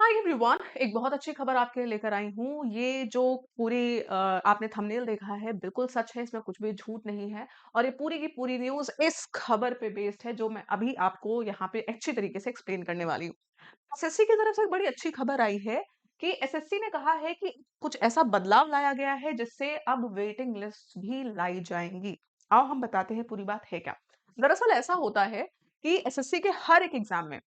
Hi everyone, एक बहुत अच्छी खबर आपके लिए लेकर आई हूँ। ये जो पूरी आपने थंबनेल देखा है बिल्कुल सच है, इसमें कुछ भी झूठ नहीं है। और ये पूरी की पूरी न्यूज़ इस खबर पे बेस्ड है जो मैं अभी आपको यहाँ पे अच्छी तरीके से एक्सप्लेन करने वाली हूँ। एसएससी की तरफ से एक बड़ी अच्छी खबर आई है कि एसएससी ने कहा है कि कुछ ऐसा बदलाव लाया गया है जिससे अब वेटिंग लिस्ट भी लाई जाएंगी। आओ हम बताते हैं पूरी बात है क्या। दरअसल ऐसा होता है कि एसएससी के हर एक एग्जाम में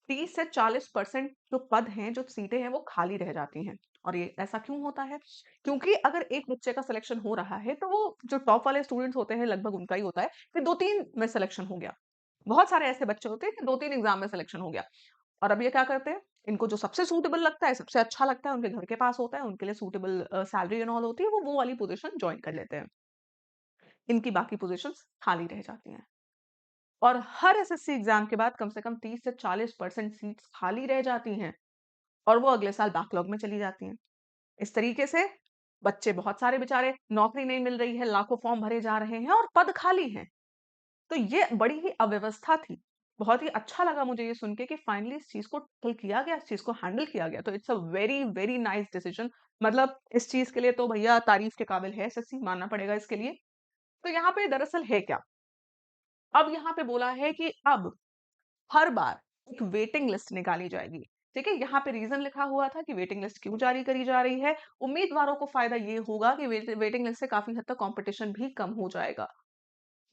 30 से 40% जो पद हैं, जो सीटें हैं, वो खाली रह जाती हैं। और ये ऐसा क्यों होता है? क्योंकि अगर एक बच्चे का सिलेक्शन हो रहा है, तो वो जो टॉप वाले स्टूडेंट्स होते हैं, लगभग उनका ही होता है, फिर 2-3 में सिलेक्शन हो गया। बहुत सारे ऐसे बच्चे होते हैं कि 2-3 एग्ज़ाम में सिलेक्शन हो गया। और अब ये क्या करते हैं, इनको जो सबसे सूटेबल लगता है, सबसे अच्छा लगता है, उनके घर के पास होता है, उनके लिए सूटेबल सैलरी एंड ऑल होती है, वो वाली पोज़ीशन जॉइन कर लेते हैं। इनकी बाकी पोज़ीशंस खाली रह जाती हैं। और हर एसएससी एग्ज़ाम के बाद कम से कम 30 से 40% सीट्स खाली रह जाती हैं। और वो अगले साल बैकलॉग में चली जाती हैं। इस तरीके से बच्चे बहुत सारे बेचारे, नौकरी नहीं मिल रही है, लाखों फॉर्म भरे जा रहे हैं और पद खाली हैं। तो ये बड़ी ही अव्यवस्था थी। बहुत ही अच्छा लगा मुझे ये सुन के कि फाइनली इस चीज़ को टैकल किया गया, इस चीज़ को हैंडल किया गया। तो it's a very, very nice decision. मतलब इस चीज़ के लिए तो भैया तारीफ़ के काबिल है एसएससी, मानना पड़ेगा इसके लिए। तो यहाँ पे दरअसल है क्या? अब यहाँ पे बोला है कि अब हर बार एक वेटिंग लिस्ट निकाली जाएगी। ठीक है? यहाँ पे रीज़न लिखा हुआ था कि वेटिंग लिस्ट क्यों जारी करी जा रही है। उम्मीदवारों को फ़ायदा ये होगा कि वेटिंग लिस्ट से काफ़ी हद तक कॉम्पिटिशन भी कम हो जाएगा।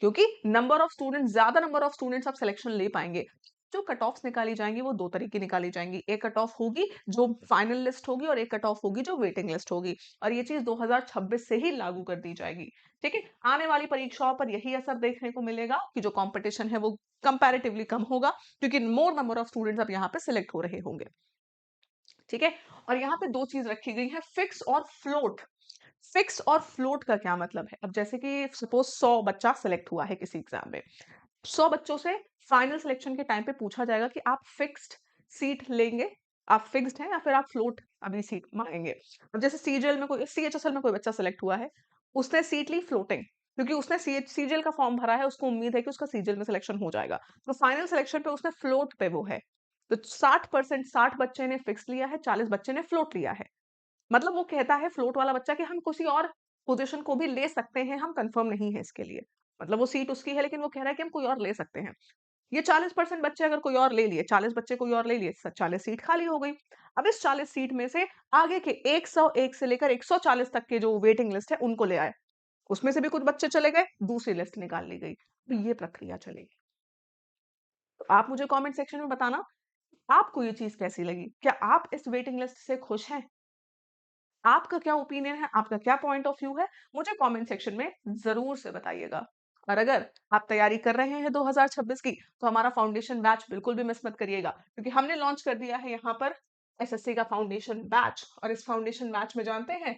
क्योंकि ज़्यादा नंबर ऑफ स्टूडेंट्स अब सिलेक्शन ले पाएँगे। जो कट ऑफ्स निकाली जाएँगी वो 2 तरह की निकाली जाएँगी। एक कट ऑफ होगी जो फाइनल लिस्ट होगी और एक कट ऑफ होगी जो वेटिंग लिस्ट होगी। और ये चीज़ 2026 से ही लागू कर दी जाएगी। ठीक है? आने वाली परीक्षाओं पर यही असर देखने को मिलेगा कि जो कॉम्पिटिशन है वो कंपैरेटिवली कम होगा, क्योंकि मोर नंबर ऑफ स्टूडेंट्स अब यहाँ पे सिलेक्ट हो रहे होंगे। ठीक है? और यहाँ पे 2 चीज़ रखी गई है, फिक्स और फ्लोट। फिक्स और फ्लोट का क्या मतलब है? अब जैसे कि सपोज़ 100 बच्चा सिलेक्ट हुआ है किसी एग्ज़ाम में। 100 बच्चों से फाइनल सिलेक्शन के टाइम पे पूछा जाएगा कि आप फिक्स्ड सीट लेंगे? आप फिक्स्ड हैं या फिर आप फ्लोट अभी सीट माँगेंगे? अब जैसे सीएचएसएल में कोई बच्चा सिलेक्ट हुआ है, उसने सीट ली फ्लोटिंग, क्योंकि उसने सीजीएल का फॉर्म भरा है, उसको उम्मीद है कि उसका सीजीएल में सिलेक्शन हो जाएगा। तो फाइनल सिलेक्शन पे उसने फ्लोट पे वो है। तो 60% 60 बच्चे ने फिक्स लिया है, 40 बच्चे ने फ्लोट लिया है। मतलब वो कहता है फ्लोट वाला बच्चा कि हम किसी और पोजीशन को भी ले सकते हैं, हम कंफर्म नहीं है इसके लिए। मतलब वो सीट उसकी है लेकिन वो कह रहा है कि हम कोई और ले सकते हैं। ये 40% बच्चे अगर कोई और ले लिए, 40 बच्चे कोई और ले लिए, 40 सीट खाली हो गई। अब इस 40 सीट में से आगे के 101 से लेकर 140 तक के जो वेटिंग लिस्ट है उनको ले आए। उसमें से भी कुछ बच्चे चले गए, दूसरी लिस्ट निकाल ली गई। तो ये प्रक्रिया चलेगी। तो आप मुझे कमेंट सेक्शन में बताना, आपको ये चीज़ कैसी लगी? क्या आप इस वेटिंग लिस्ट से खुश हैं? आपका क्या ओपिनियन है? आपका क्या पॉइंट ऑफ व्यू है? मुझे कमेंट सेक्शन में ज़रूर से बताइएगा। और अगर आप तैयारी कर रहे हैं 2026 की, तो हमारा फाउंडेशन बैच बिल्कुल भी मिस मत करिएगा, क्योंकि हमने लॉन्च कर दिया है यहाँ पर एसएससी का फाउंडेशन बैच। और इस फाउंडेशन बैच में जानते हैं,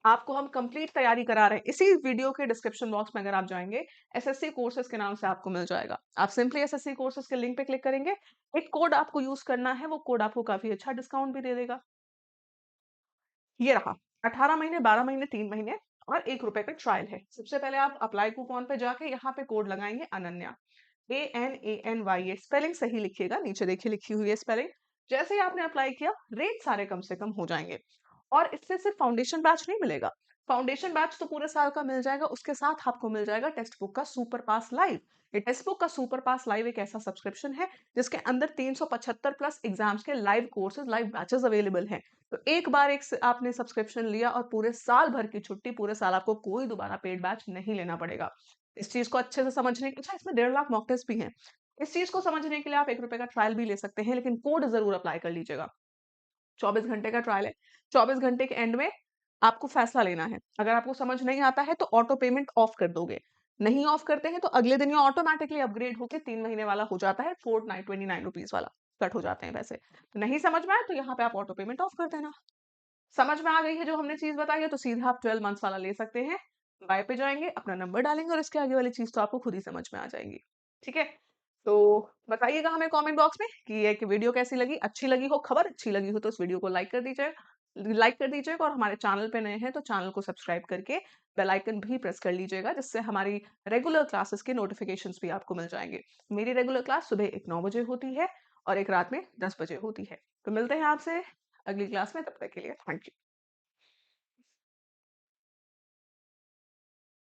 आपको हम कंप्लीट तैयारी करा रहे हैं। इसी वीडियो के डिस्क्रिप्शन बॉक्स में अगर आप जाएँगे, एसएससी कोर्सेज़ के नाम से आपको मिल जाएगा। आप सिंपली एसएससी कोर्सेज़ के लिंक पे क्लिक करेंगे, एक कोड आपको यूज़ करना है, वो कोड आपको काफ़ी अच्छा डिस्काउंट भी दे देगा। ये रहा 18 महीने, 12 महीने, 3 महीने और ₹1 का ट्रायल है। सबसे पहले आप अप्लाई कूपन पे जाके यहाँ पे कोड लगाएँगे अनन्या, ANANYA, स्पेलिंग सही लिखिएगा, नीचे देखिए लिखी हुई है स्पेलिंग। जैसे ही आपने अप्लाई किया, रेट सारे कम से कम हो जाएँगे। और इससे सिर्फ फाउंडेशन बैच नहीं मिलेगा। फाउंडेशन बैच तो पूरे साल का मिल जाएगा, उसके साथ आपको मिल जाएगा टेक्स्ट बुक का सुपर पास लाइव। ये टेक्स्ट बुक का सुपर पास लाइव एक ऐसा सब्सक्रिप्शन है जिसके अंदर 375 प्लस एग्जाम्स के live courses, live batches available हैं। तो एक बार आपने सब्सक्रिप्शन लिया और पूरे साल भर की छुट्टी, पूरे साल आपको कोई दोबारा पेड बैच नहीं लेना पड़ेगा। इस चीज को अच्छे से समझने के, अच्छा इसमें 1.5 लाख मॉक टेस्ट भी हैं। इस चीज को समझने के लिए आप ₹1 का ट्रायल भी ले सकते हैं, लेकिन कोड जरूर अप्लाई कर लीजिएगा। 24 घंटे का ट्रायल है। 24 घंटे के एंड में आपको फैसला लेना है। अगर आपको समझ नहीं आता है तो ऑटो पेमेंट ऑफ कर दोगे। नहीं ऑफ करते हैं तो अगले दिन ये ऑटोमैटिकली अपग्रेड होके 3 महीने वाला हो जाता है, 429 रुपीज़ वाला, कट हो जाते हैं पैसे। तो नहीं समझ में आए तो यहाँ पे आप ऑटो पेमेंट ऑफ कर देना। समझ में आ गई है जो हमने चीज़ बताई है, तो सीधा आप 12 मंथ्स वाला ले सकते हैं। बाय पे जाएँगे, अपना नंबर डालेंगे और इसके आगे वाली चीज़ तो आपको खुद ही समझ में आ जाएगी। ठीक है? तो बताइएगा हमें कमेंट बॉक्स में कि ये कि वीडियो कैसी लगी? अच्छी लगी हो, खबर अच्छी लगी हो तो इस वीडियो को लाइक कर दीजिएगा और हमारे चैनल पे नए हैं तो चैनल को सब्सक्राइब करके बेल आइकन भी प्रेस कर लीजिएगा, जिससे हमारी रेगुलर क्लासेस के नोटिफिकेशंस भी आपको मिल जाएँगे। मेरी रेगुलर क्लास सुबह एक 9 बजे होती है और एक रात में 10 बजे होती है। तो मिलते हैं आपसे अगली क्लास में, तब तक के लिए थैंक यू।